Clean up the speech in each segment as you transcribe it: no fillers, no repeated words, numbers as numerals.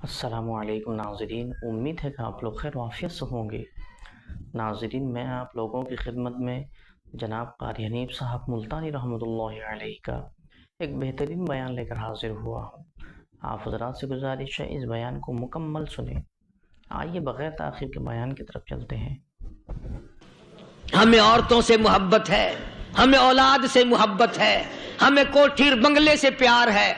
السلام علیکم ناظرین، امید ہے کہ آپ لوگ خیر و عافیت سے ہوں گے۔ ناظرین، میں آپ لوگوں کی خدمت میں جناب قاری حنیف صاحب ملتانی رحمۃ اللہ علیہ کا ایک بہترین بیان لے کر حاضر ہوا ہوں۔ آپ حضرات سے گزارش ہے اس بیان کو مکمل سنیں۔ آئیے بغیر تاخیر کے بیان کی طرف چلتے ہیں۔ ہمیں عورتوں سے محبت ہے، ہمیں اولاد سے محبت ہے، ہمیں کوٹھی بنگلے سے پیار ہے،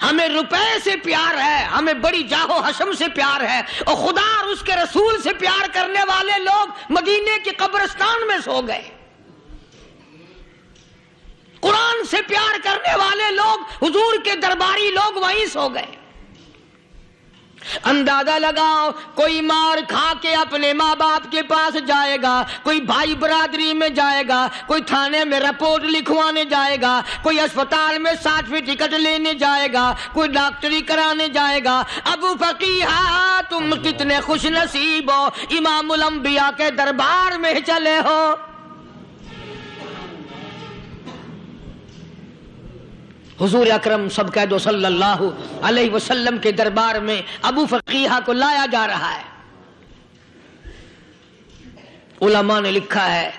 ہمیں روپے سے پیار ہے، ہمیں بڑی جاہ و حشم سے پیار ہے، اور خدا اور اس کے رسول سے پیار کرنے والے لوگ مدینے کی قبرستان میں سو گئے۔ قرآن سے پیار کرنے والے لوگ، حضور کے درباری لوگ وہیں سو گئے۔ اندازہ لگاؤ، کوئی مار کھا کے اپنے ماں باپ کے پاس جائے گا، کوئی بھائی برادری میں جائے گا، کوئی تھانے میں رپورٹ لکھوانے جائے گا، کوئی اسپتال میں سرٹیفکیٹ لینے جائے گا، کوئی ڈاکٹری کرانے جائے گا۔ ابو فقیہہ تم کتنے خوش نصیب ہو، امام الانبیاء کے دربار میں چلے ہو۔ حضور اکرم سب کہہ دو صلی اللہ علیہ وسلم کے دربار میں ابو فقیہہ کو لایا جا رہا ہے۔ علماء نے لکھا ہے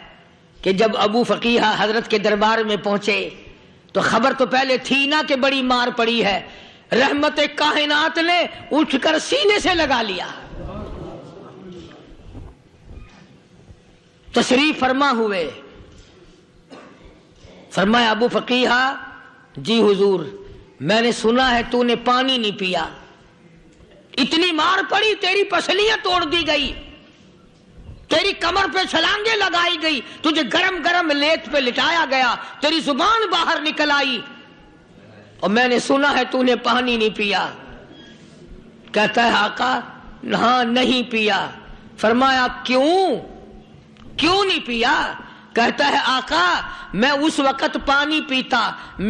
کہ جب ابو فقیہہ حضرت کے دربار میں پہنچے تو خبر تو پہلے تھی نہ کہ بڑی مار پڑی ہے، رحمت کائنات نے اٹھ کر سینے سے لگا لیا، تشریف فرما ہوئے۔ فرمایا ابو فقیہہ، جی حضور، میں نے سنا ہے تو نے پانی نہیں پیا، اتنی مار پڑی، تیری پسلیاں توڑ دی گئی، تیری کمر پہ چھلانگیں لگائی گئی، تجھے گرم گرم لیت پہ لٹایا گیا، تیری زبان باہر نکل آئی، اور میں نے سنا ہے تو نے پانی نہیں پیا۔ کہتا ہے آقا ہاں نہیں پیا۔ فرمایا کیوں نہیں پیا؟ کہتا ہے آقا میں اس وقت پانی پیتا،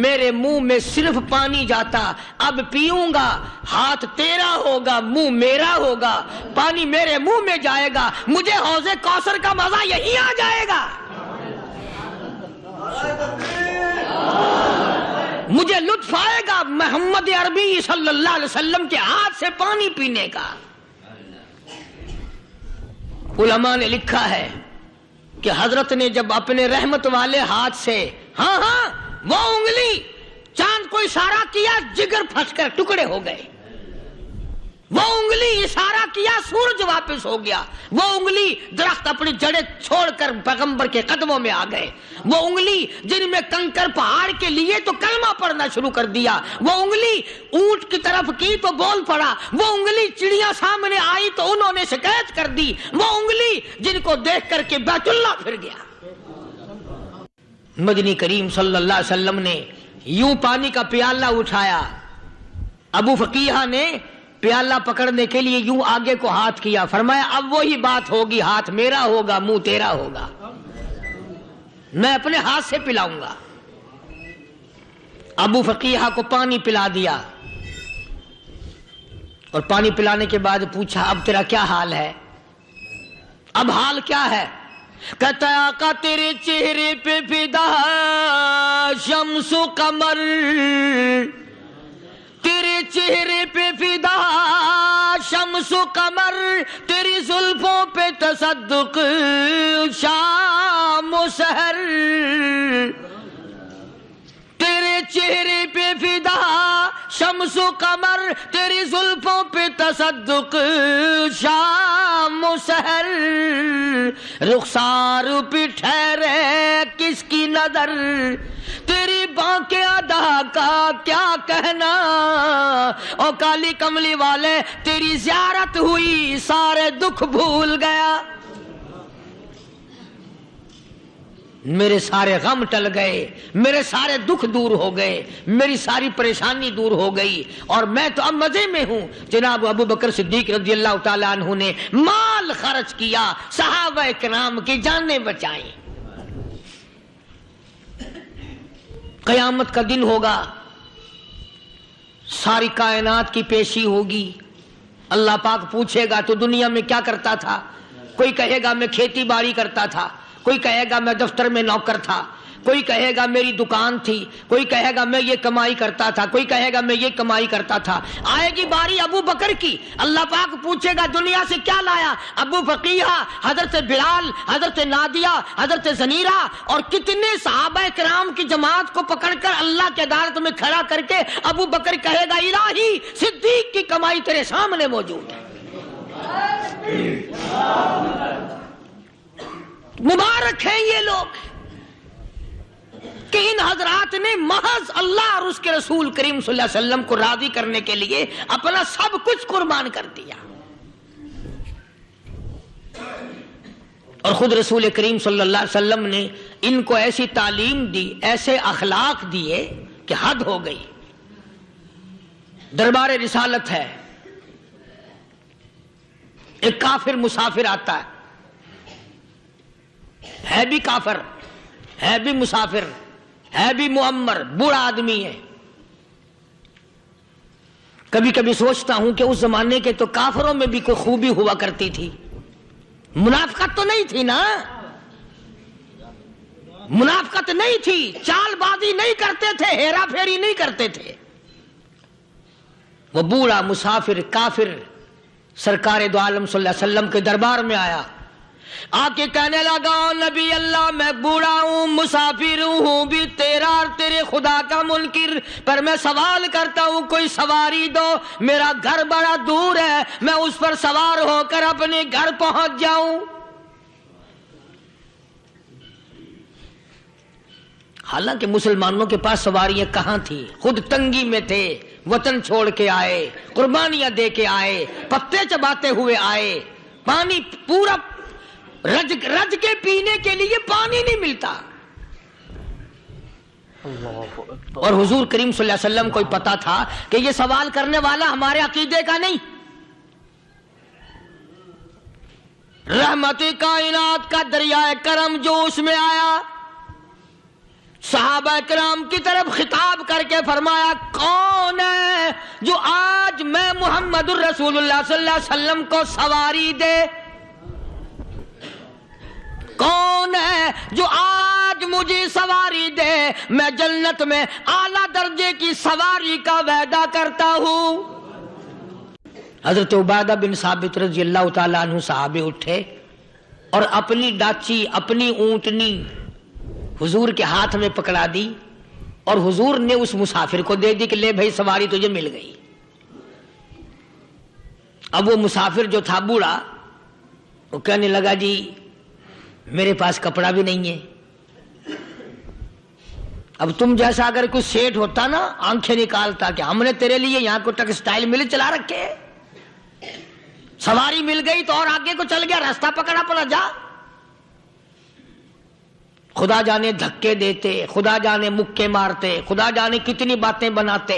میرے منہ میں صرف پانی جاتا، اب پیوں گا ہاتھ تیرا ہوگا، منہ میرا ہوگا، پانی میرے منہ میں جائے گا، مجھے حوض کوثر کا مزہ یہی آ جائے گا، مجھے لطف آئے گا محمد عربی صلی اللہ علیہ وسلم کے ہاتھ سے پانی پینے کا۔ علماء نے لکھا ہے کہ حضرت نے جب اپنے رحمت والے ہاتھ سے وہ انگلی چاند کو اشارہ کیا، جگر پھنس کر ٹکڑے ہو گئے، وہ انگلی اشارہ کیا، سورج واپس ہو گیا، وہ انگلی درخت اپنی جڑیں چھوڑ کر پیغمبر کے قدموں میں آ گئے، وہ انگلی جن میں کنکر پہاڑ کے لیے تو کلمہ پڑھنا شروع کر دیا، وہ انگلی اونٹ کی طرف کی تو بول پڑا، وہ انگلی چڑیاں سامنے آئی تو انہوں نے شکایت کر دی، وہ انگلی جن کو دیکھ کر کے بیت اللہ پھر گیا۔ مدنی کریم صلی اللہ علیہ وسلم نے یوں پانی کا پیالہ اٹھایا، ابو فقیہہ نے پیالہ پکڑنے کے لیے یوں آگے کو ہاتھ کیا، فرمایا اب وہی بات ہوگی، ہاتھ میرا ہوگا، منہ تیرا ہوگا، میں اپنے ہاتھ سے پلاؤں گا۔ ابو فقیہہ کو پانی پلا دیا، اور پانی پلانے کے بعد پوچھا اب تیرا کیا حال ہے؟ اب حال کیا ہے؟ کہتا ہے آقا تیرے چہرے پہ فدا شمس و قمر، تیرے چہرے پہ فدا شمس و قمر، تیری زلفوں پہ تصدق شام و سحر، تیرے چہرے پہ فدا شمس و قمر، تیری زلفوں پہ تصدق شام و سحر، رخسار پہ ٹھہرے کس کی نظر، تیری بانکے ادا کا کیا کہنا، او کالی کملی والے تیری زیارت ہوئی سارے دکھ بھول گیا، میرے سارے غم ٹل گئے، میرے سارے دکھ دور ہو گئے، میری ساری پریشانی دور ہو گئی، اور میں تو اب مزے میں ہوں۔ جناب ابو بکر صدیق رضی اللہ تعالیٰ عنہ نے مال خرچ کیا، صحابہ کرام کی جانیں بچائیں۔ قیامت کا دن ہوگا، ساری کائنات کی پیشی ہوگی، اللہ پاک پوچھے گا تو دنیا میں کیا کرتا تھا؟ کوئی کہے گا میں کھیتی باڑی کرتا تھا، کوئی کہے گا میں دفتر میں نوکر تھا، کوئی کہے گا میری دکان تھی، کوئی کہے گا میں یہ کمائی کرتا تھا، کوئی کہے گا میں یہ کمائی کرتا تھا۔ آئے گی باری ابو بکر کی، اللہ پاک پوچھے گا دنیا سے کیا لایا؟ ابو فقیہ، حضرت بلال، حضرت نادیہ، حضرت زنیرہ اور کتنے صحابہ کرام کی جماعت کو پکڑ کر اللہ کے عدالت میں کھڑا کر کے ابو بکر کہے گا الہی صدیق کی کمائی تیرے سامنے موجود ہے۔ مبارک ہیں یہ لوگ کہ ان حضرات نے محض اللہ اور اس کے رسول کریم صلی اللہ علیہ وسلم کو راضی کرنے کے لیے اپنا سب کچھ قربان کر دیا۔ اور خود رسول کریم صلی اللہ علیہ وسلم نے ان کو ایسی تعلیم دی، ایسے اخلاق دیے کہ حد ہو گئی۔ دربار رسالت ہے، ایک کافر مسافر آتا ہے بھی کافر، ہے بھی مسافر، ہے بھی معمر، بوڑھا آدمی ہے۔ کبھی کبھی سوچتا ہوں کہ اس زمانے کے تو کافروں میں بھی کوئی خوبی ہوا کرتی تھی، منافقت تو نہیں تھی نا، منافقت نہیں تھی، چال بازی نہیں کرتے تھے، ہیرا پھیری نہیں کرتے تھے۔ وہ بوڑھا مسافر کافر سرکار دو عالم صلی اللہ علیہ وسلم کے دربار میں آیا، آ کے کہنے لگا نبی اللہ میں بوڑھا ہوں، مسافر ہوں بھی تیرا اور تیرے خدا کا منکر، پر میں سوال کرتا ہوں کوئی سواری دو، میرا گھر بڑا دور ہے، میں اس پر سوار ہو کر اپنے گھر پہنچ جاؤں۔ حالانکہ مسلمانوں کے پاس سواریاں کہاں تھی، خود تنگی میں تھے، وطن چھوڑ کے آئے، قربانیاں دے کے آئے، پتے چباتے ہوئے آئے، پانی پورا رج کے پینے کے لیے پانی نہیں ملتا۔ اور حضور کریم صلی اللہ علیہ وسلم کو پتا تھا کہ یہ سوال کرنے والا ہمارے عقیدے کا نہیں، رحمت کائنات کا دریائے کرم جو اس میں آیا، صحابہ کرام کی طرف خطاب کر کے فرمایا کون ہے جو آج میں محمد الرسول اللہ صلی اللہ علیہ وسلم کو سواری دے؟ کون ہے جو آج مجھے سواری دے؟ میں جنت میں اعلیٰ درجے کی سواری کا وعدہ کرتا ہوں۔ حضرت عبادہ بن ثابت رضی اللہ تعالیٰ عنہ صحابی اٹھے اور اپنی ڈاچی، اپنی اونٹنی حضور کے ہاتھ میں پکڑا دی، اور حضور نے اس مسافر کو دے دی کہ لے بھائی سواری تجھے مل گئی۔ اب وہ مسافر جو تھا بوڑھا، وہ کہنے لگا جی میرے پاس کپڑا بھی نہیں ہے۔ اب تم جیسا اگر کوئی سیٹ ہوتا نا، آنکھیں نکالتا کہ ہم نے تیرے لیے یہاں کو ٹیکسٹائل مل چلا رکھے، سواری مل گئی تو اور آگے کو چل گیا، راستہ پکڑا پڑا جا۔ خدا جانے دھکے دیتے، خدا جانے مکے مارتے، خدا جانے کتنی باتیں بناتے۔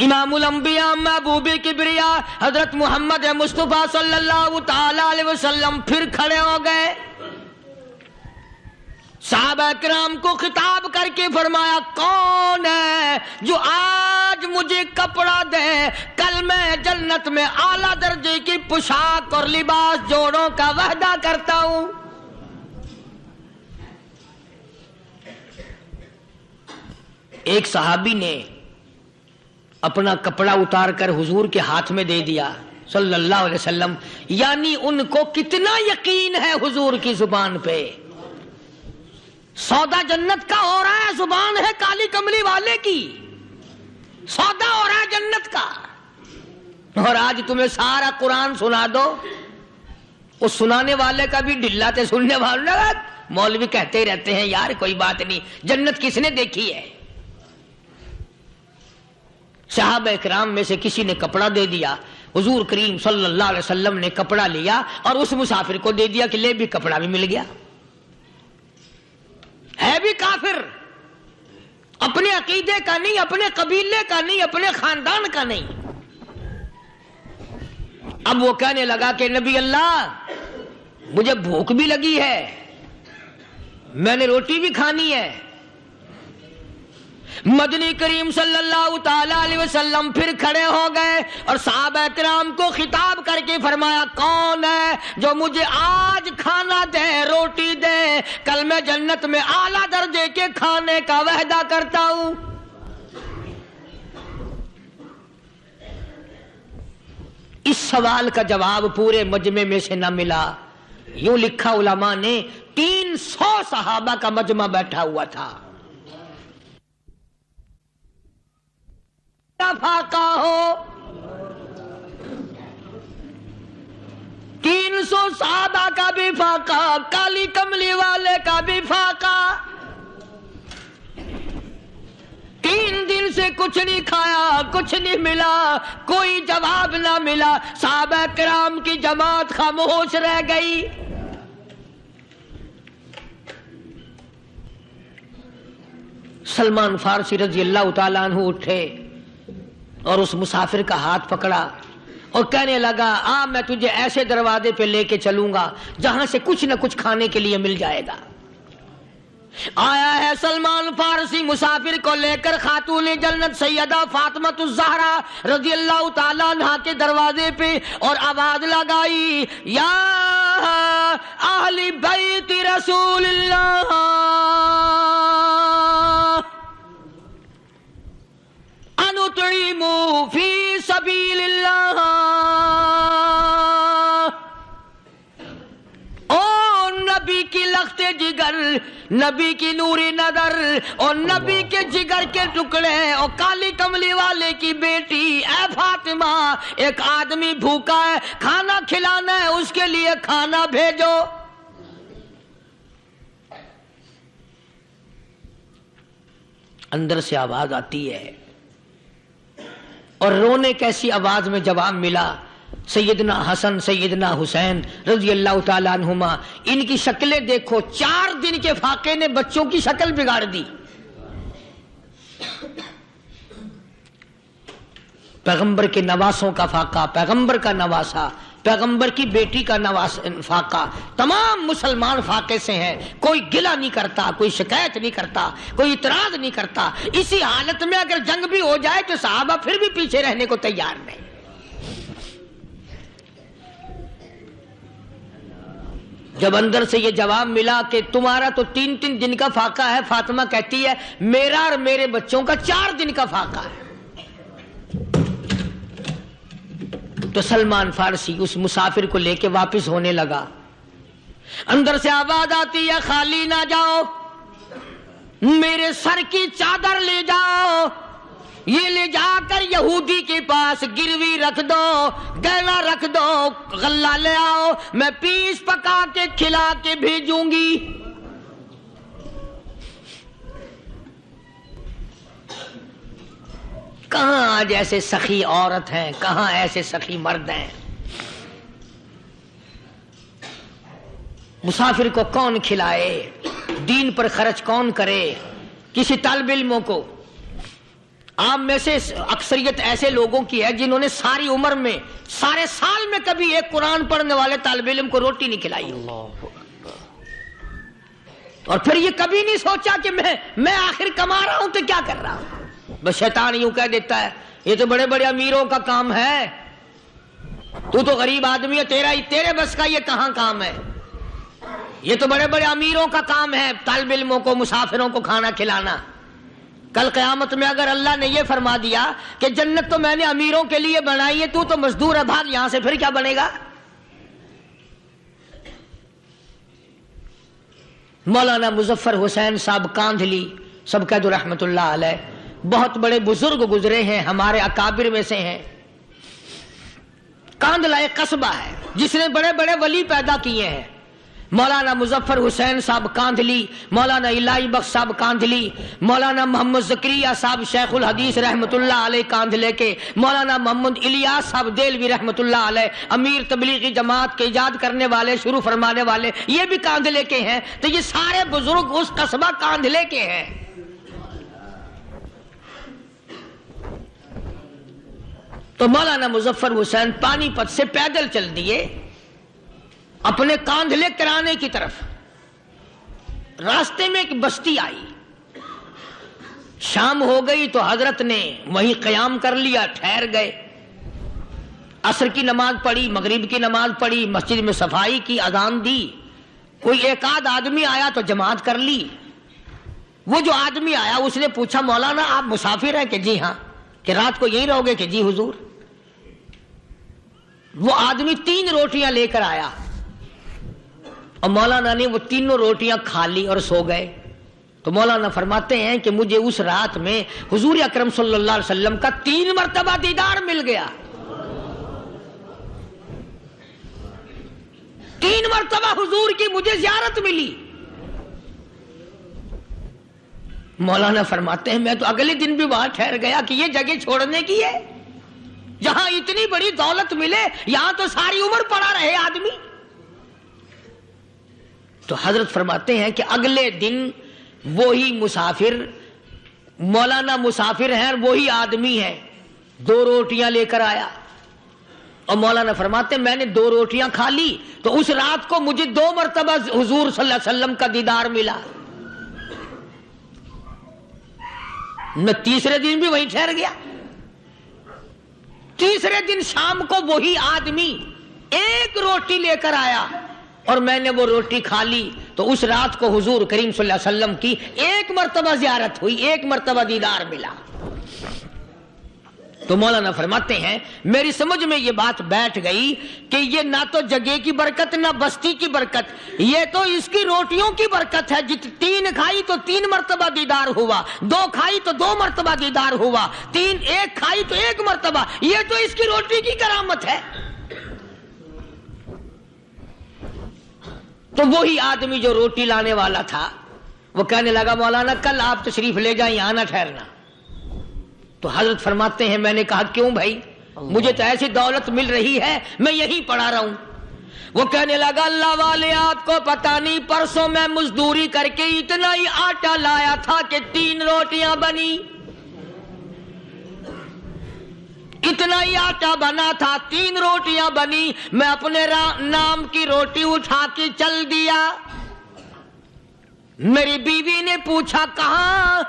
امام الانبیاء محبوب کبریا حضرت محمد مصطفیٰ صلی اللہ تعالی علیہ وسلم پھر کھڑے ہو گئے، صحابہ کرام کو خطاب کر کے فرمایا کون ہے جو آج مجھے کپڑا دے؟ کل میں جنت میں اعلیٰ درجے کی پوشاک اور لباس جوڑوں کا وعدہ کرتا ہوں۔ ایک صحابی نے اپنا کپڑا اتار کر حضور کے ہاتھ میں دے دیا صلی اللہ علیہ وسلم، یعنی ان کو کتنا یقین ہے حضور کی زبان پہ۔ سودا جنت کا ہو رہا ہے، زبان ہے کالی کملی والے کی، سودا ہو رہا ہے جنت کا۔ اور آج تمہیں سارا قرآن سنا دو، اس سنانے والے کا بھی ڈلا تے سننے والے مولوی کہتے ہی رہتے ہیں یار کوئی بات نہیں، جنت کس نے دیکھی ہے؟ صحابہ کرام میں سے کسی نے کپڑا دے دیا، حضور کریم صلی اللہ علیہ وسلم نے کپڑا لیا اور اس مسافر کو دے دیا کہ لے بھی کپڑا بھی مل گیا۔ ہے بھی کافر، اپنے عقیدے کا نہیں، اپنے قبیلے کا نہیں، اپنے خاندان کا نہیں۔ اب وہ کہنے لگا کہ نبی اللہ مجھے بھوک بھی لگی ہے، میں نے روٹی بھی کھانی ہے، مدنی کریم صلی اللہ تعالی علیہ وسلم پھر کھڑے ہو گئے اور صحابہ کرام کو خطاب کر کے فرمایا، کون ہے جو مجھے آج کھانا دے، روٹی دے، کل میں جنت میں اعلیٰ درجے کے کھانے کا وعدہ کرتا ہوں۔ اس سوال کا جواب پورے مجمع میں سے نہ ملا۔ یوں لکھا علماء نے، 300 صحابہ کا مجمع بیٹھا ہوا تھا۔ فاقہ ہو، 300 صحابہ کا بھی فاقہ، کالی کملی والے کا بھی فاقہ۔ 3 دن سے کچھ نہیں کھایا، کچھ نہیں ملا، کوئی جواب نہ ملا۔ صحابہ کرام کی جماعت خاموش رہ گئی۔ سلمان فارسی رضی اللہ تعالیٰ عنہ اٹھے اور اس مسافر کا ہاتھ پکڑا اور کہنے لگا، میں تجھے ایسے دروازے پہ لے کے چلوں گا جہاں سے کچھ نہ کچھ کھانے کے لیے مل جائے گا۔ آیا ہے سلمان فارسی مسافر کو لے کر خاتون جنت سیدہ فاطمہ الزہرا رضی اللہ تعالیٰ عنہا کے دروازے پہ اور آواز لگائی، یا اہل بیت رسول اللہ انطعموا فی سبیل اللہ۔ او نبی کی لخت جگر، نبی کی نوری نظر اور نبی کے جگر کے ٹکڑے اور کالی کملی والے کی بیٹی، اے فاطمہ، ایک آدمی بھوکا ہے، کھانا کھلانا ہے، اس کے لیے کھانا بھیجو۔ اندر سے آواز آتی ہے اور رونے کیسی آواز میں جواب ملا۔ سیدنا حسن سیدنا حسین رضی اللہ تعالیٰ عنہما، ان کی شکلیں دیکھو، 4 دن کے فاقے نے بچوں کی شکل بگاڑ دی۔ پیغمبر کے نواسوں کا فاقہ، پیغمبر کا نواسا، پیغمبر کی بیٹی کا فاقہ، تمام مسلمان فاقے سے ہیں۔ کوئی گلہ نہیں کرتا، کوئی شکایت نہیں کرتا، کوئی اعتراض نہیں کرتا۔ اسی حالت میں اگر جنگ بھی ہو جائے تو صحابہ پھر بھی پیچھے رہنے کو تیار نہیں۔ جب اندر سے یہ جواب ملا کہ تمہارا تو 3 دن کا فاقہ ہے، فاطمہ کہتی ہے میرا اور میرے بچوں کا 4 دن کا فاقہ ہے، تو سلمان فارسی اس مسافر کو لے کے واپس ہونے لگا۔ اندر سے آواز آتی ہے، خالی نہ جاؤ، میرے سر کی چادر لے جاؤ، یہ لے جا کر یہودی کے پاس گروی رکھ دو، گہنا رکھ دو، غلہ لے آؤ، میں پیس پکا کے کھلا کے بھیجوں گی۔ کہاں آج ایسے سخی عورت ہیں، کہاں ایسے سخی مرد ہیں؟ مسافر کو کون کھلائے، دین پر خرچ کون کرے؟ کسی طالب علموں کو، آپ میں سے اکثریت ایسے لوگوں کی ہے جنہوں نے ساری عمر میں، سارے سال میں کبھی ایک قرآن پڑھنے والے طالب علم کو روٹی نہیں کھلائی، اور پھر یہ کبھی نہیں سوچا کہ میں آخر کما رہا ہوں تو کیا کر رہا ہوں۔ بس شیطان یوں کہہ دیتا ہے یہ تو بڑے بڑے امیروں کا کام ہے، تو غریب آدمی ہے، تیرے بس کا یہ کہاں کام ہے؟ یہ تو بڑے بڑے امیروں کا کام ہے طالب علموں کو، مسافروں کو کھانا کھلانا۔ کل قیامت میں اگر اللہ نے یہ فرما دیا کہ جنت تو میں نے امیروں کے لیے بنائی ہے، تو مزدور ہے، بھاگ یہاں سے، پھر کیا بنے گا؟ مولانا مظفر حسین صاحب کاندھلی سب کہہ دو رحمت اللہ علیہ، بہت بڑے بزرگ گزرے ہیں، ہمارے اکابر میں سے ہیں۔ کاندھلا ایک قصبہ ہے جس نے بڑے بڑے ولی پیدا کیے ہیں۔ مولانا مظفر حسین صاحب کاندھلی، مولانا الہی بخش صاحب کاندھلی، مولانا محمد زکریا صاحب شیخ الحدیث رحمت اللہ علیہ کاندھلے کے، مولانا محمد الیاس صاحب دیلوی رحمت اللہ علیہ امیر تبلیغی جماعت کے ایجاد کرنے والے، شروع فرمانے والے، یہ بھی کاندھلے کے ہیں۔ تو یہ سارے بزرگ اس قصبہ کاندھلے کے ہیں۔ تو مولانا مظفر حسین پانی پت سے پیدل چل دیے اپنے کاندھلے کرانے کی طرف۔ راستے میں ایک بستی آئی، شام ہو گئی تو حضرت نے وہیں قیام کر لیا، ٹھہر گئے، عصر کی نماز پڑھی، مغرب کی نماز پڑھی، مسجد میں صفائی کی، اذان دی، کوئی ایک آدھ آدمی آیا تو جماعت کر لی۔ وہ جو آدمی آیا اس نے پوچھا مولانا آپ مسافر ہیں؟ کہ جی ہاں۔ کہ رات کو یہیں رہو گے؟ کہ جی حضور۔ وہ آدمی 3 روٹیاں لے کر آیا اور مولانا نے وہ تینوں روٹیاں کھا لی اور سو گئے۔ تو مولانا فرماتے ہیں کہ مجھے اس رات میں حضور اکرم صلی اللہ علیہ وسلم کا 3 مرتبہ دیدار مل گیا، 3 مرتبہ حضور کی مجھے زیارت ملی۔ مولانا فرماتے ہیں میں تو اگلے دن بھی وہاں ٹھہر گیا کہ یہ جگہ چھوڑنے کی ہے، جہاں اتنی بڑی دولت ملے یہاں تو ساری عمر پڑا رہے آدمی۔ تو حضرت فرماتے ہیں کہ اگلے دن وہی مسافر، مولانا مسافر ہیں، وہی آدمی ہے، 2 روٹیاں لے کر آیا اور مولانا فرماتے ہیں میں نے 2 روٹیاں کھا لی تو اس رات کو مجھے 2 مرتبہ حضور صلی اللہ علیہ وسلم کا دیدار ملا۔ میں تیسرے دن بھی وہیں ٹھہر گیا، تیسرے دن شام کو وہی آدمی 1 روٹی لے کر آیا اور میں نے وہ روٹی کھا لی تو اس رات کو حضور کریم صلی اللہ علیہ وسلم کی 1 مرتبہ زیارت ہوئی، 1 مرتبہ دیدار ملا۔ تو مولانا فرماتے ہیں میری سمجھ میں یہ بات بیٹھ گئی کہ یہ نہ تو جگہ کی برکت نہ بستی کی برکت، یہ تو اس کی روٹیوں کی برکت ہے۔ 3 کھائی تو 3 مرتبہ دیدار ہوا، 2 کھائی تو 2 مرتبہ دیدار ہوا، 1 کھائی تو 1 مرتبہ، یہ تو اس کی روٹی کی کرامت ہے۔ تو وہی آدمی جو روٹی لانے والا تھا وہ کہنے لگا مولانا کل آپ تشریف لے جائیں، یہاں نہ ٹھہرنا۔ تو حضرت فرماتے ہیں میں نے کہا کیوں بھائی، مجھے تو ایسی دولت مل رہی ہے میں یہیں پڑا رہوں۔ وہ کہنے لگا اللہ والے آپ کو پتہ نہیں، پرسوں میں مزدوری کر کے اتنا ہی آٹا لایا تھا کہ 3 روٹیاں بنی، اتنا ہی آٹا بنا تھا، 3 روٹیاں بنی، میں اپنے نام کی روٹی اٹھا کے چل دیا۔ میری بیوی نے پوچھا کہاں؟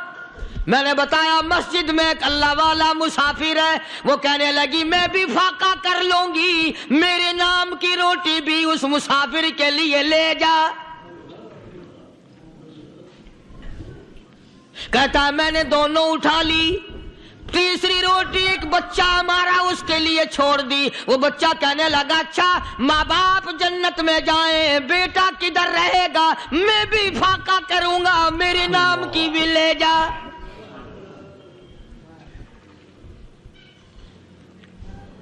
میں نے بتایا مسجد میں ایک اللہ والا مسافر ہے۔ وہ کہنے لگی میں بھی فاقہ کر لوں گی، میرے نام کی روٹی بھی اس مسافر کے لیے لے جا۔ کہتا ہے میں نے دونوں اٹھا لی، تیسری روٹی ایک بچہ ہمارا اس کے لیے چھوڑ دی۔ وہ بچہ کہنے لگا اچھا ماں باپ جنت میں جائیں، بیٹا کدھر رہے گا، میں بھی فاقہ کروں گا، میرے نام کی بھی لے جا۔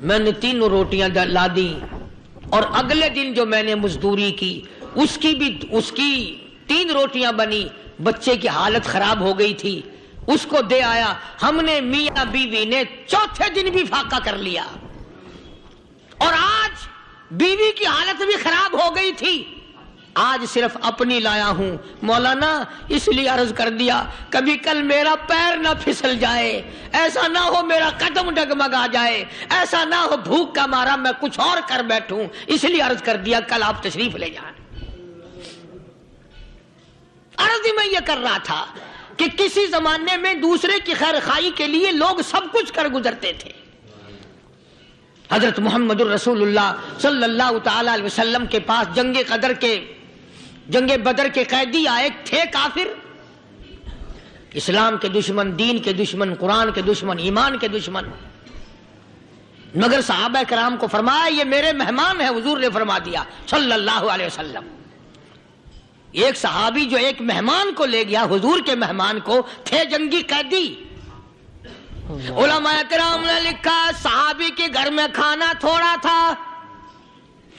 میں نے 3 روٹیاں لا دی اور اگلے دن جو میں نے مزدوری کی اس کی 3 روٹیاں بنی، بچے کی حالت خراب ہو گئی تھی، اس کو دے آیا۔ ہم نے میاں بیوی نے چوتھے دن بھی فاقہ کر لیا اور آج بیوی کی حالت بھی خراب ہو گئی تھی، آج صرف اپنی لایا ہوں۔ مولانا اس لیے عرض کر دیا کبھی کل میرا پیر نہ پھسل جائے، ایسا نہ ہو میرا قدم ڈگمگا جائے، ایسا نہ ہو بھوک کا مارا میں کچھ اور کر بیٹھوں، اس لیے عرض کر دیا کل آپ تشریف لے جائیں۔ عرض میں یہ کر رہا تھا کہ کسی زمانے میں دوسرے کی خیر خواہی کے لیے لوگ سب کچھ کر گزرتے تھے۔ حضرت محمد الرسول اللہ صلی اللہ تعالی علیہ وسلم کے پاس جنگ بدر کے قیدی آئے تھے، کافر، اسلام کے دشمن، دین کے دشمن، قرآن کے دشمن، ایمان کے دشمن، مگر صحابہ کرام کو فرمایا یہ میرے مہمان ہیں، حضور نے فرما دیا صلی اللہ علیہ وسلم۔ ایک صحابی جو ایک مہمان کو لے گیا، حضور کے مہمان کو، تھے جنگی قیدی۔ علماء کرام نے لکھا صحابی کے گھر میں کھانا تھوڑا تھا،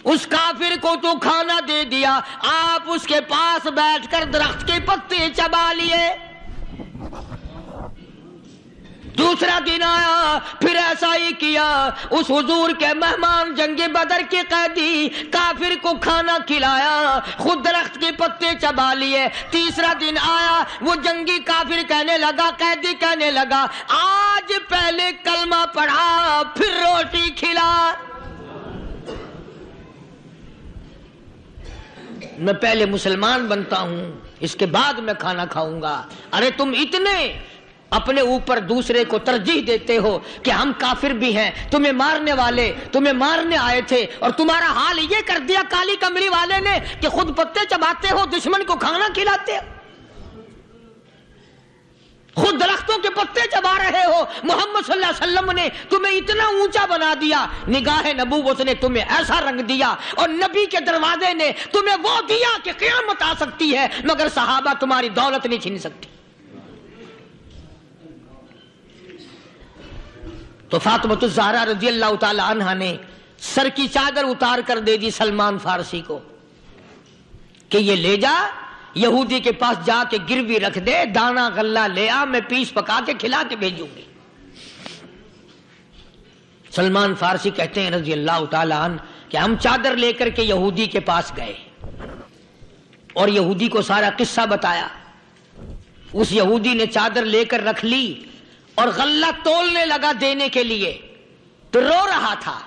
اس کافر کو تو کھانا دے دیا، آپ اس کے پاس بیٹھ کر درخت کے پتے چبا لیے۔ دوسرا دن آیا پھر ایسا ہی کیا، اس حضور کے مہمان جنگ بدر کے قیدی کافر کو کھانا کھلایا، خود درخت کے پتے چبا لیے۔ تیسرا دن آیا وہ جنگی کافر کہنے لگا، قیدی کہنے لگا آج پہلے کلمہ پڑھا پھر روٹی کھلا، میں پہلے مسلمان بنتا ہوں اس کے بعد میں کھانا کھاؤں گا۔ ارے تم اتنے اپنے اوپر دوسرے کو ترجیح دیتے ہو کہ ہم کافر بھی ہیں، تمہیں مارنے والے تمہیں مارنے آئے تھے، اور تمہارا حال یہ کر دیا کالی کمری والے نے کہ خود پتے چباتے ہو، دشمن کو کھانا کھلاتے ہو، خود درختوں کے پتے چبا رہے ہو۔ محمد صلی اللہ علیہ وسلم نے تمہیں اتنا اونچا بنا دیا، نگاہ نبوت نے تمہیں ایسا رنگ دیا، اور نبی کے دروازے نے تمہیں وہ دیا کہ قیامت آ سکتی ہے مگر صحابہ تمہاری دولت نہیں چھین سکتی۔ تو فاطمۃ الزہرا رضی اللہ تعالی عنہا نے سر کی چادر اتار کر دے دی سلمان فارسی کو کہ یہ لے جا، یہودی کے پاس جا کے گروی رکھ دے، دانا غلہ لے آ، میں پیس پکا کے کھلا کے بھیجوں گی۔ سلمان فارسی کہتے ہیں رضی اللہ تعالی عنہ کہ ہم چادر لے کر کے یہودی کے پاس گئے اور یہودی کو سارا قصہ بتایا۔ اس یہودی نے چادر لے کر رکھ لی اور غلہ تولنے لگا دینے کے لیے، تو رو رہا تھا۔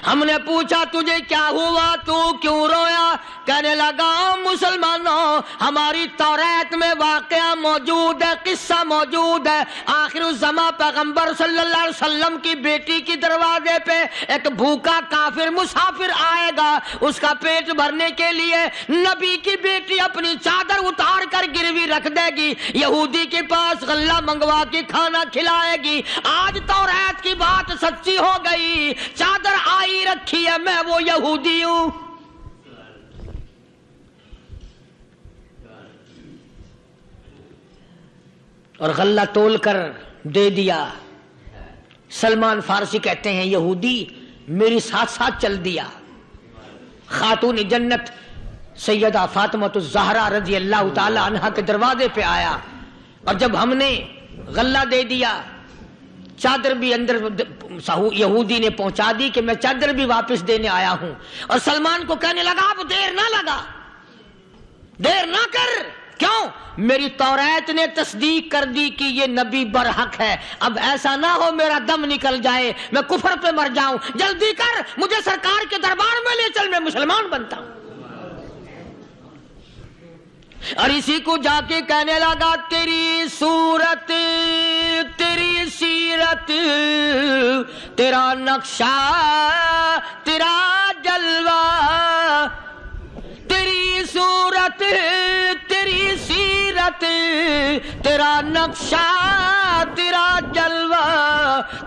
ہم نے پوچھا تجھے کیا ہوا، تو کیوں رویا؟ کہنے لگا مسلمانوں، ہماری توریت میں واقعہ موجود ہے، قصہ موجود ہے، آخر الزمان پیغمبر صلی اللہ علیہ وسلم کی بیٹی کی دروازے پہ ایک بھوکا کافر مسافر آئے گا، اس کا پیٹ بھرنے کے لیے نبی کی بیٹی اپنی چادر اتار کر گروی رکھ دے گی، یہودی کے پاس غلہ منگوا کے کھانا کھلائے گی۔ آج توریت کی بات سچی ہو گئی، چادر آئی رکھی ہے، میں وہ یہودی ہوں۔ اور غلہ تول کر دے دیا۔ سلمان فارسی کہتے ہیں یہودی میری ساتھ ساتھ چل دیا۔ خاتون جنت سیدہ فاطمۃ الزہرا رضی اللہ تعالی عنہا کے دروازے پہ آیا، اور جب ہم نے غلہ دے دیا، چادر بھی اندر یہودی نے پہنچا دی کہ میں چادر بھی واپس دینے آیا ہوں، اور سلمان کو کہنے لگا اب دیر نہ لگا، دیر نہ کر، کیوں؟ میری توریت نے تصدیق کر دی کہ یہ نبی برحق ہے، اب ایسا نہ ہو میرا دم نکل جائے، میں کفر پہ مر جاؤں، جلدی کر، مجھے سرکار کے دربار میں لے چل، میں مسلمان بنتا ہوں۔ اور اسی کو جا کے کہنے لگا تیری صورت، تیری سیرت، تیرا نقشہ، تیرا جلوہ، تیری صورت، تیری سیرت، تیرا نقشہ، تیرا جلوہ،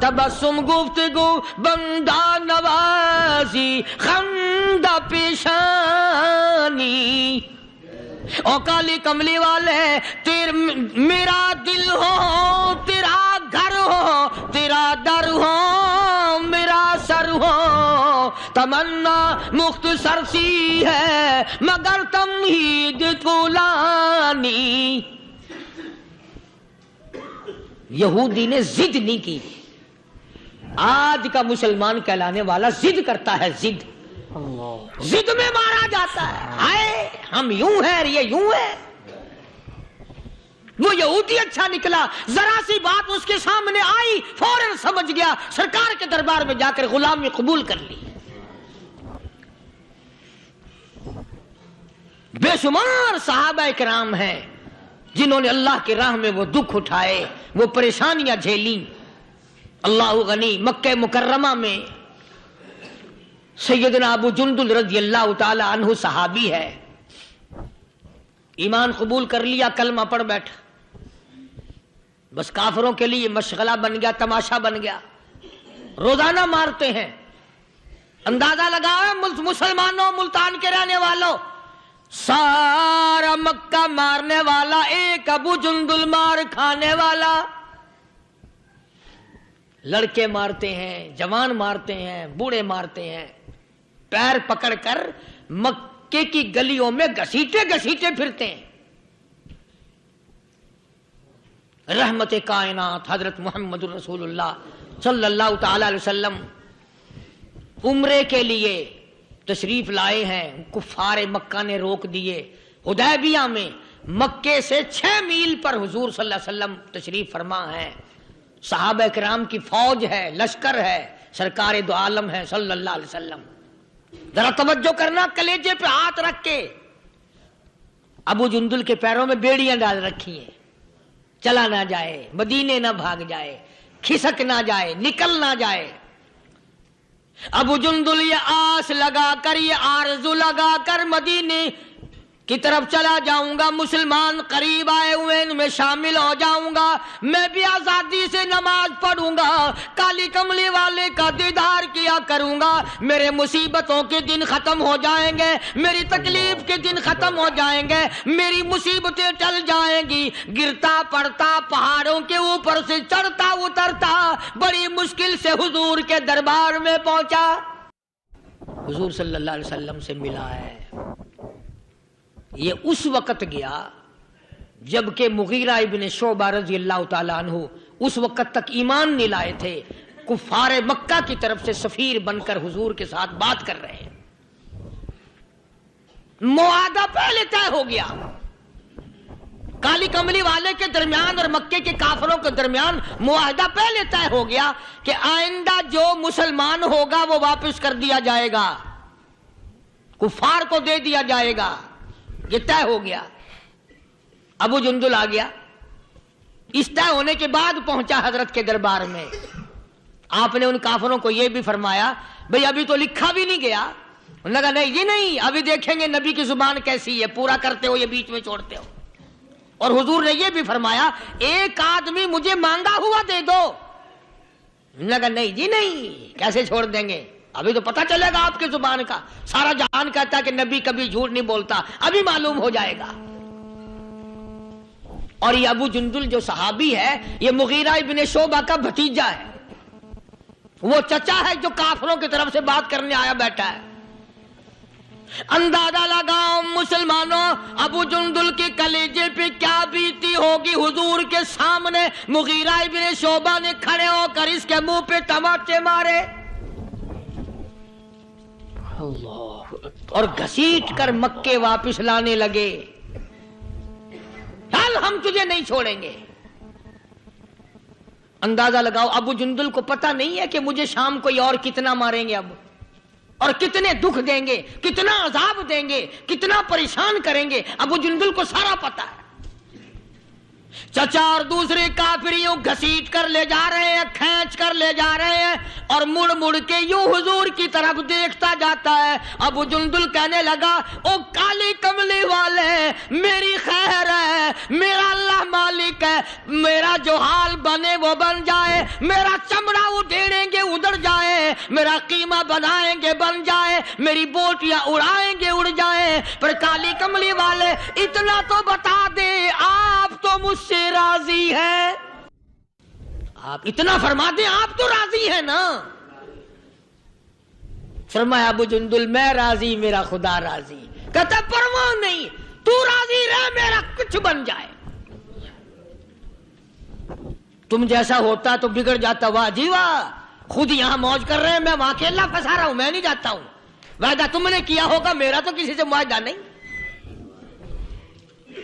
تبسم گفتگو بندہ نوازی، خندہ پیشانی، او کالی کملی والے میرا دل ہو، تیرا گھر ہو، تیرا در ہو، میرا سر ہو، تمنا مختصر سی ہے مگر تمہید طولانی۔ یہودی نے ضد نہیں کی۔ آج کا مسلمان کہلانے والا ضد کرتا ہے، ضد ضد میں مارا جاتا ہے، ہائے ہم یوں ہیں، یہ یوں ہے۔ وہ یہودی اچھا نکلا، ذرا سی بات اس کے سامنے آئی فوراً سمجھ گیا، سرکار کے دربار میں جا کر غلامی قبول کر لی۔ بے شمار صحابہ کرام ہیں جنہوں نے اللہ کی راہ میں وہ دکھ اٹھائے، وہ پریشانیاں جھیلیں۔ اللہ غنی، مکہ مکرمہ میں سیدنا ابو جندل رضی اللہ تعالی عنہ صحابی ہے، ایمان قبول کر لیا، کلمہ پڑھ بیٹھا، بس کافروں کے لیے مشغلہ بن گیا، تماشا بن گیا، روزانہ مارتے ہیں۔ اندازہ لگاؤ مسلمانوں، ملتان کے رہنے والوں، سارا مکہ مارنے والا ایک ابو جندل مار کھانے والا۔ لڑکے مارتے ہیں، جوان مارتے ہیں، بوڑھے مارتے ہیں، پیر پکڑ کر مکے کی گلیوں میں گھسیٹے گھسیٹے پھرتے ہیں۔ رحمت کائنات حضرت محمد رسول اللہ صلی اللہ تعالی علیہ وسلم عمرے کے لیے تشریف لائے ہیں، کفار مکہ نے روک دیے۔ حدیبیہ میں مکے سے 6 میل پر حضور صلی اللہ علیہ وسلم تشریف فرما ہے، صحابہ کرام کی فوج ہے، لشکر ہے، سرکار دو عالم ہے صلی اللہ علیہ وسلم۔ ذرا توجہ کرنا، کلیجے پہ ہاتھ رکھ کے ابو جندل کے پیروں میں بیڑیاں ڈال رکھی ہیں، چلا نہ جائے، مدینے نہ بھاگ جائے، کھسک نہ جائے، نکل نہ جائے۔ ابو جندل یہ آس لگا کر، یہ آرزو لگا کر مدینے کی طرف چلا جاؤں گا، مسلمان قریب آئے ہوئے ان میں شامل ہو جاؤں گا، میں بھی آزادی سے نماز پڑھوں گا، کالی کملی والے کا دیدار کیا کروں گا، میرے مصیبتوں کے دن ختم ہو جائیں گے، میری تکلیف کے دن ختم ہو جائیں گے، میری مصیبتیں ٹل جائیں گی۔ گرتا پڑتا پہاڑوں کے اوپر سے چڑھتا اترتا بڑی مشکل سے حضور کے دربار میں پہنچا، حضور صلی اللہ علیہ وسلم سے ملا ہے۔ یہ اس وقت گیا جبکہ مغیرہ ابن شعبہ رضی اللہ تعالیٰ عنہ اس وقت تک ایمان نہیں لائے تھے، کفار مکہ کی طرف سے سفیر بن کر حضور کے ساتھ بات کر رہے ہیں۔ معاہدہ پہلے طے ہو گیا، کالی کملی والے کے درمیان اور مکے کے کافروں کے درمیان معاہدہ پہلے طے ہو گیا کہ آئندہ جو مسلمان ہوگا وہ واپس کر دیا جائے گا، کفار کو دے دیا جائے گا، یہ طے ہو گیا۔ ابو جندل آ گیا، اس طے ہونے کے بعد پہنچا حضرت کے دربار میں۔ آپ نے ان کافروں کو یہ بھی فرمایا بھئی ابھی تو لکھا بھی نہیں گیا، انہوں نے کہا نہیں جی نہیں، ابھی دیکھیں گے نبی کی زبان کیسی ہے، پورا کرتے ہو یہ بیچ میں چھوڑتے ہو۔ اور حضور نے یہ بھی فرمایا ایک آدمی مجھے مانگا ہوا دے دو، انہوں نے کہا نہیں جی نہیں، کیسے چھوڑ دیں گے، ابھی تو پتہ چلے گا آپ کی زبان کا، سارا جہان کہتا ہے کہ نبی کبھی جھوٹ نہیں بولتا، ابھی معلوم ہو جائے گا۔ اور یہ ابو جندل جو صحابی ہے یہ مغیرہ ابن شعبہ کا بھتیجا ہے، وہ چچا ہے جو کافروں کی طرف سے بات کرنے آیا بیٹھا ہے۔ اندازہ لگاؤ مسلمانوں ابو جندل کے کلیجے پہ کیا بیتی ہوگی، حضور کے سامنے مغیرہ ابن شعبہ نے کھڑے ہو کر اس کے منہ پہ تماچے مارے اور گھسیٹ کر مکے واپس لانے لگے، چل ہم تجھے نہیں چھوڑیں گے۔ اندازہ لگاؤ ابو جندل کو پتہ نہیں ہے کہ مجھے شام کوئی اور کتنا ماریں گے اب، اور کتنے دکھ دیں گے، کتنا عذاب دیں گے، کتنا پریشان کریں گے، ابو جندل کو سارا پتہ ہے۔ چچا اور دوسرے کافریوں گھسیٹ کر لے جا رہے ہیں، کھینچ کر لے جا رہے ہیں، اور مڑ مڑ کے یوں حضور کی طرف دیکھتا جاتا ہے۔ ابو جندل کہنے لگا او کالی کملی والے میری خیر ہے، میرا اللہ مالک ہے، میرا جو حال بنے وہ بن جائے، میرا چمڑا اڈھیڑیں گے اڑ جائے، میرا قیمہ بنائیں گے بن جائے، میری بوٹیاں اڑائیں گے اڑ جائے، پر کالی کملی والے اتنا تو بتا دے آپ تو مجھ سے راضی ہے، آپ اتنا فرما دیں آپ تو راضی ہیں نا۔ فرمایا ابو جندل میں راضی میرا خدا راضی، کہتا پرواہ نہیں، تو راضی رہ میرا کچھ بن جائے، تم جیسا ہوتا تو بگڑ جاتا، واہ جی واہ، خود یہاں موج کر رہے ہیں میں وہاں کھیلنا پھنسا رہا ہوں، میں نہیں جاتا ہوں، وعدہ تم نے کیا ہوگا، میرا تو کسی سے معاہدہ نہیں۔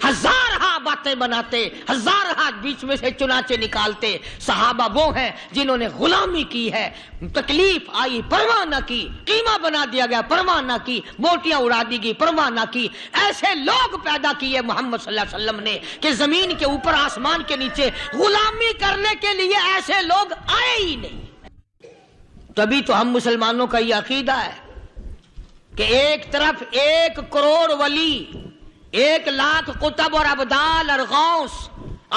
ہزارہا باتیں بناتے، ہزارہا بیچ میں سے چنانچہ نکالتے۔ صحابہ وہ ہیں جنہوں نے غلامی کی ہے، تکلیف آئی پرواہ نہ کی، قیمہ بنا دیا گیا پرواہ نہ کی، بوٹیاں اڑا دی گئی پرواہ نہ کی۔ ایسے لوگ پیدا کیے محمد صلی اللہ علیہ وسلم نے کہ زمین کے اوپر آسمان کے نیچے غلامی کرنے کے لیے ایسے لوگ آئے ہی نہیں۔ تبھی تو ہم مسلمانوں کا یہ عقیدہ ہے کہ ایک طرف 1 کروڑ ولی، 1 لاکھ قطب اور ابدال اور غوث،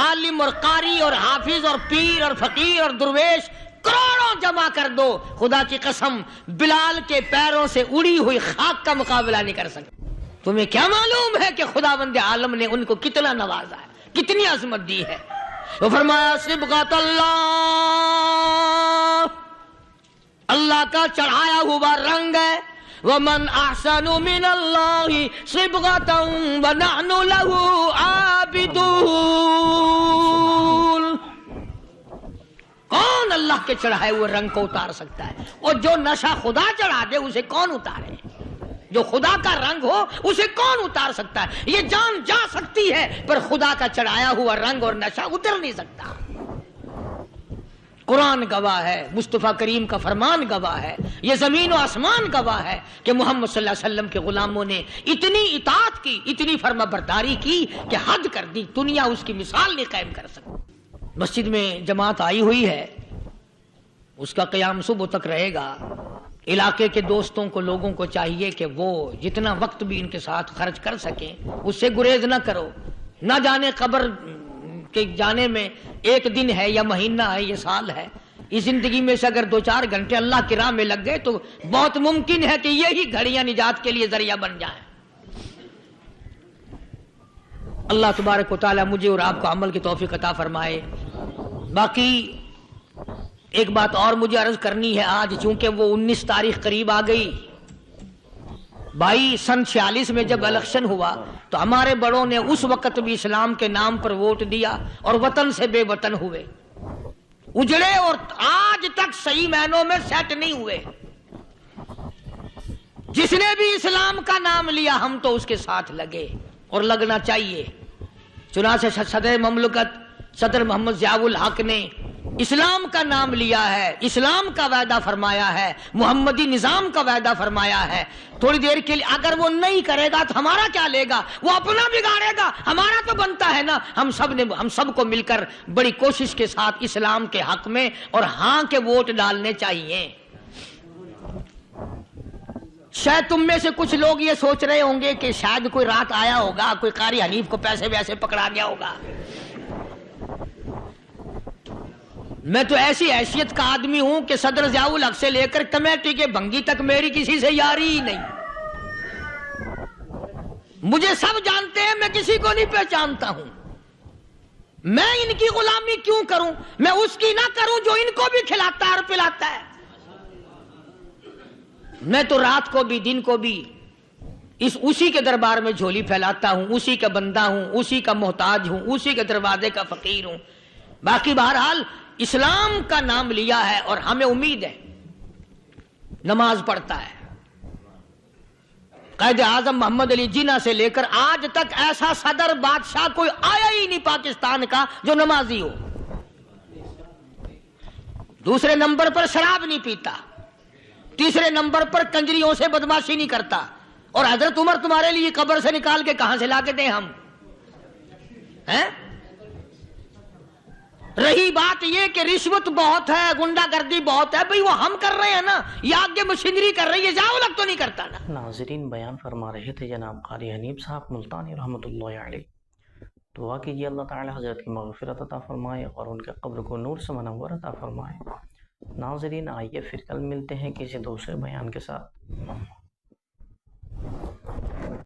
عالم اور قاری اور حافظ اور پیر اور فقیر اور درویش کروڑوں جمع کر دو، خدا کی قسم بلال کے پیروں سے اڑی ہوئی خاک کا مقابلہ نہیں کر سکتے۔ تمہیں کیا معلوم ہے کہ خداوند عالم نے ان کو کتنا نوازا ہے، کتنی عظمت دی ہے۔ وہ فرمایا صبغۃ اللہ، اللہ کا چڑھایا ہوا رنگ ہے، وَمَنْ أَحْسَنُ مِنَ اللَّهِ صِبْغَةً وَنَحْنُ لَهُ عَابِدُونَ۔ کون اللہ کے چڑھائے ہوئے رنگ کو اتار سکتا ہے؟ اور جو نشہ خدا چڑھا دے اسے کون اتارے؟ جو خدا کا رنگ ہو اسے کون اتار سکتا ہے؟ یہ جان جا سکتی ہے پر خدا کا چڑھایا ہوا رنگ اور نشہ اتر نہیں سکتا۔ قرآن گواہ ہے، مصطفیٰ کریم کا فرمان گواہ ہے، یہ زمین و آسمان گواہ ہے کہ محمد صلی اللہ علیہ وسلم کے غلاموں نے اتنی اطاعت کی، اتنی فرما برداری کی کہ حد کر دی، دنیا اس کی مثال نہیں قائم کر سکتی۔ مسجد میں جماعت آئی ہوئی ہے، اس کا قیام صبح تک رہے گا۔ علاقے کے دوستوں کو، لوگوں کو چاہیے کہ وہ جتنا وقت بھی ان کے ساتھ خرچ کر سکیں اس سے گریز نہ کرو۔ نہ جانے قبر کے جانے میں ایک دن ہے یا مہینہ ہے یا سال ہے، اس زندگی میں سے اگر 2-4 گھنٹے اللہ کی راہ میں لگ گئے تو بہت ممکن ہے کہ یہی گھڑیاں نجات کے لیے ذریعہ بن جائیں۔ اللہ تبارک و تعالی مجھے اور آپ کو عمل کی توفیق عطا فرمائے۔ باقی ایک بات اور مجھے عرض کرنی ہے، آج چونکہ وہ 19 تاریخ قریب آ گئی، بھائی سن 46 میں جب الیکشن ہوا تو ہمارے بڑوں نے اس وقت بھی اسلام کے نام پر ووٹ دیا اور وطن سے بے وطن ہوئے، اجڑے اور آج تک صحیح معنوں میں سیٹ نہیں ہوئے۔ جس نے بھی اسلام کا نام لیا ہم تو اس کے ساتھ لگے اور لگنا چاہیے۔ چنانچہ صدر مملکت صدر محمد ضیاء الحق نے اسلام کا نام لیا ہے، اسلام کا وعدہ فرمایا ہے، محمدی نظام کا وعدہ فرمایا ہے۔ تھوڑی دیر کے لیے اگر وہ نہیں کرے گا تو ہمارا کیا لے گا؟ وہ اپنا بگاڑے گا، ہمارا تو بنتا ہے نا۔ ہم سب کو مل کر بڑی کوشش کے ساتھ اسلام کے حق میں اور ہاں کے ووٹ ڈالنے چاہیے۔ شاید تم میں سے کچھ لوگ یہ سوچ رہے ہوں گے کہ شاید کوئی رات آیا ہوگا، کوئی قاری حنیف کو پیسے ویسے پکڑا گیا ہوگا۔ میں تو ایسی حیثیت کا آدمی ہوں کہ صدر ضیاء الحق سے لے کر کمیٹی کے بھنگی تک میری کسی سے یاری ہی نہیں۔ مجھے سب جانتے ہیں، میں کسی کو نہیں پہچانتا ہوں۔ میں ان کی غلامی کیوں کروں؟ میں اس کی نہ کروں جو ان کو بھی کھلاتا ہے اور پلاتا ہے۔ میں تو رات کو بھی دن کو بھی اسی کے دربار میں جھولی پھیلاتا ہوں، اسی کا بندہ ہوں، اسی کا محتاج ہوں، اسی کے دروازے کا فقیر ہوں۔ باقی بہرحال اسلام کا نام لیا ہے اور ہمیں امید ہے، نماز پڑھتا ہے۔ قائد اعظم محمد علی جناح سے لے کر آج تک ایسا صدر بادشاہ کوئی آیا ہی نہیں پاکستان کا جو نمازی ہو۔ دوسرے نمبر پر شراب نہیں پیتا، تیسرے نمبر پر کنجریوں سے بدماشی نہیں کرتا، اور حضرت عمر تمہارے لیے قبر سے نکال کے کہاں سے لا کے دیں ہم ہیں؟ رہی بات یہ کہ رشوت بہت ہے، گنڈا گردی بہت ہے، بھئی وہ ہم کر رہے ہیں نا، یہ آگے مشینری کر رہی ہے، ضیاء الحق تو نہیں کرتا نا۔ ناظرین، بیان فرما رہے تھے جناب قاری حنیف صاحب ملتانی رحمۃ اللہ علیہ۔ دعا کیجیے اللہ تعالی حضرت کی مغفرت عطا فرمائے اور ان کے قبر کو نور سے منور عطا فرمائے۔ ناظرین، آئیے پھر کل ملتے ہیں کسی دوسرے بیان کے ساتھ۔